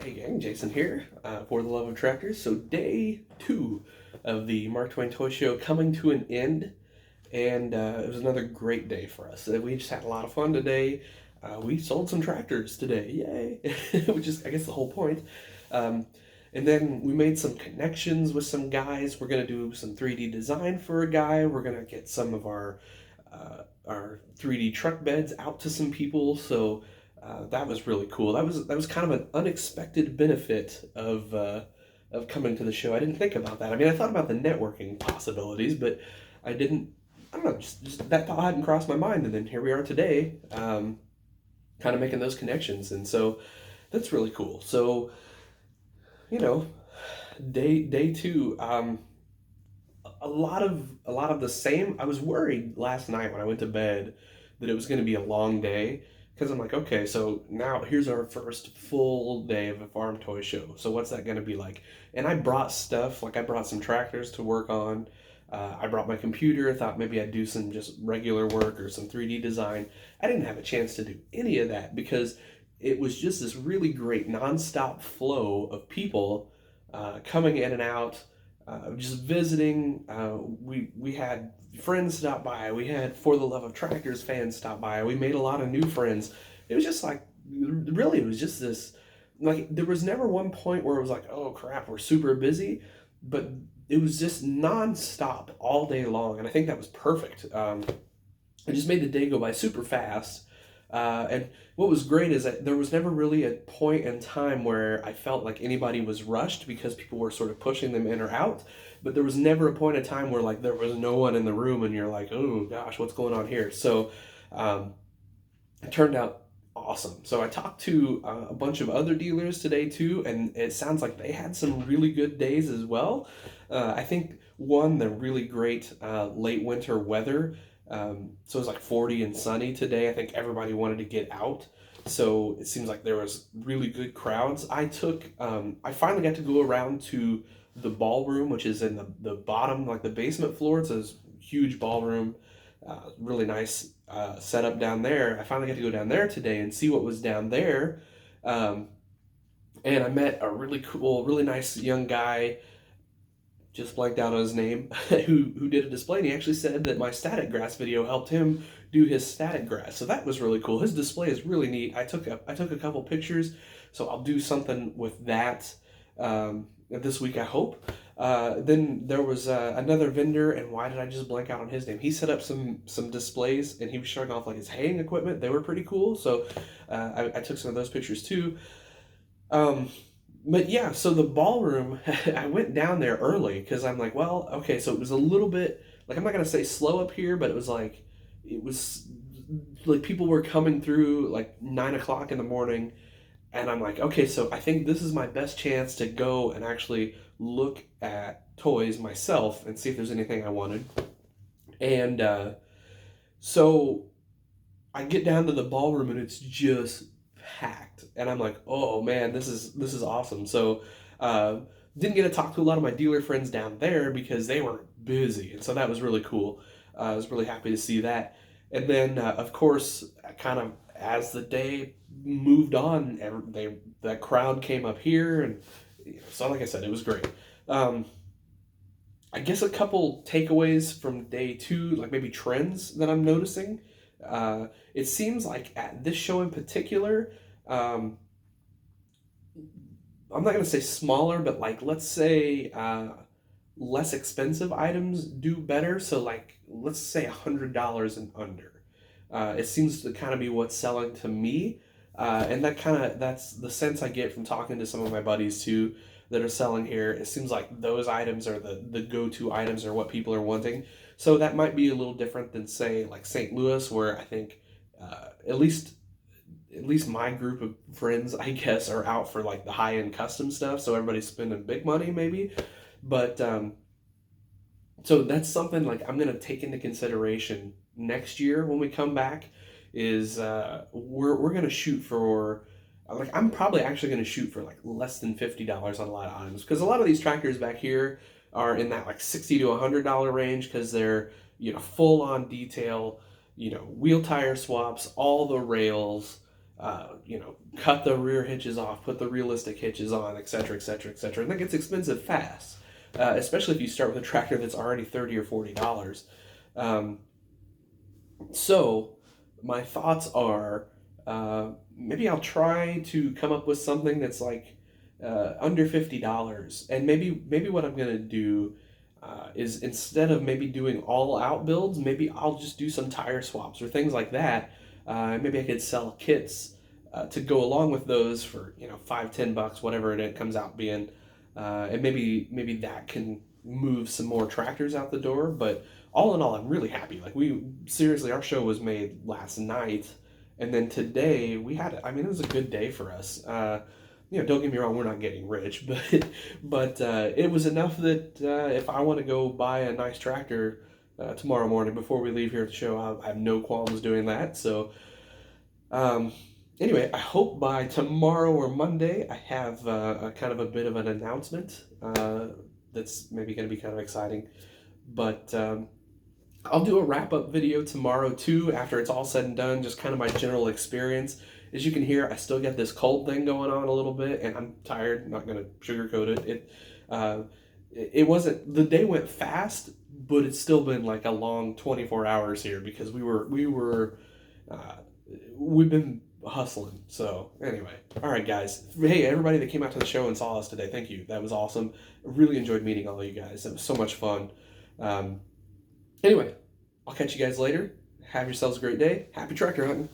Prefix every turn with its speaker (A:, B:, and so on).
A: Hey gang, Jason here for the love of tractors. So day 2 of the Mark Twain Toy Show coming to an end, and it was another great day for us. We just had a lot of fun today. We sold some tractors today, yay! Which is, I guess, the whole point. Um, and then we made some connections with some guys. We're gonna do some 3D design for a guy. We're gonna get some of our 3D truck beds out to some people. So that was really cool. That was kind of an unexpected benefit of coming to the show. I didn't think about that. I mean, I thought about the networking possibilities, but I didn't. I don't know. Just that thought hadn't crossed my mind, and then here we are today, kind of making those connections, and so that's really cool. So you know, day 2. A lot of the same. I was worried last night when I went to bed that it was going to be a long day because I'm like, okay, so now here's our first full day of a farm toy show. So what's that going to be like? And I brought stuff, like I brought some tractors to work on. I brought my computer. I thought maybe I'd do some just regular work or some 3D design. I didn't have a chance to do any of that because it was just this really great nonstop flow of people coming in and out, just visiting. We had friends stop by. We had For the Love of Tractors fans stop by. We made a lot of new friends. It was just like, really, it was just this, like, there was never one point where it was like, oh crap, we're super busy, but it was just nonstop all day long. And I think that was perfect. It just made the day go by super fast. And what was great is that there was never really a point in time where I felt like anybody was rushed because people were sort of pushing them in or out. But there was never a point in time where like there was no one in the room and you're like, oh gosh, what's going on here? So um, it turned out awesome. So I talked to a bunch of other dealers today too, and it sounds like they had some really good days as well. I think one, the really great late winter weather. So it was like 40 and sunny today. I think everybody wanted to get out. So it seems like there was really good crowds. I finally got to go around to the ballroom, which is in the bottom, like the basement floor. It's a huge ballroom, really nice setup down there. I finally got to go down there today and see what was down there. Um, and I met a really cool, really nice young guy, just blanked out on his name, who did a display, and he actually said that my static grass video helped him do his static grass. So that was really cool. His display is really neat. I took a couple pictures, so I'll do something with that this week, I hope. Then there was another vendor, and why did I just blank out on his name? He set up some displays, and he was showing off like his haying equipment. They were pretty cool, so I took some of those pictures too. Um, but yeah, so the ballroom, I went down there early because I'm like, well, okay, so it was a little bit, like, I'm not gonna say slow up here, but it was like people were coming through like 9 o'clock in the morning, and I'm like, okay, so I think this is my best chance to go and actually look at toys myself and see if there's anything I wanted. And so I get down to the ballroom and it's just packed, and I'm like, oh man, this is awesome. So uh, didn't get to talk to a lot of my dealer friends down there because they were busy, and so that was really cool. I was really happy to see that. And then of course, kind of as the day moved on, that crowd came up here, and so like I said, it was great. Um, I guess a couple takeaways from day 2, like maybe trends that I'm noticing. It seems like at this show in particular, um, I'm not going to say smaller, but like let's say less expensive items do better. So like let's say $100 and under. It seems to kind of be what's selling to me, and that's the sense I get from talking to some of my buddies too that are selling here. It seems like those items are the go-to items, or what people are wanting. So that might be a little different than say like St. Louis, where I think at least my group of friends, I guess, are out for like the high end custom stuff. So everybody's spending big money, maybe. But so that's something like I'm gonna take into consideration next year when we come back. Is we're gonna shoot for, like, I'm probably actually gonna shoot for like less than $50 on a lot of items, because a lot of these tractors back here are in that like $60 to $100 range because they're, full on detail, wheel tire swaps, all the rails, cut the rear hitches off, put the realistic hitches on, etc., etc., etc. And that gets expensive fast, especially if you start with a tractor that's already $30 or $40. Um, so, my thoughts are maybe I'll try to come up with something that's like under $50, and maybe what I'm gonna do is instead of maybe doing all out builds, maybe I'll just do some tire swaps or things like that. Maybe I could sell kits to go along with those for $5-10, whatever it comes out being, and maybe that can move some more tractors out the door. But all in all, I'm really happy. Like, we seriously, our show was made last night, and then today we had. I mean, it was a good day for us. Don't get me wrong, we're not getting rich, but it was enough that if I want to go buy a nice tractor tomorrow morning before we leave here at the show, I have no qualms doing that. So, um, anyway, I hope by tomorrow or Monday I have a kind of a bit of an announcement that's maybe going to be kind of exciting. But I'll do a wrap up video tomorrow too, after it's all said and done, just kind of my general experience. As you can hear, I still got this cold thing going on a little bit, and I'm tired. I'm not going to sugarcoat it. It wasn't, the day went fast, but it's still been like a long 24 hours here because uh, we've been hustling. So anyway, all right, guys. Hey, everybody that came out to the show and saw us today, thank you. That was awesome. I really enjoyed meeting all of you guys. It was so much fun. Um, Anyway, I'll catch you guys later. Have yourselves a great day. Happy tractor hunting.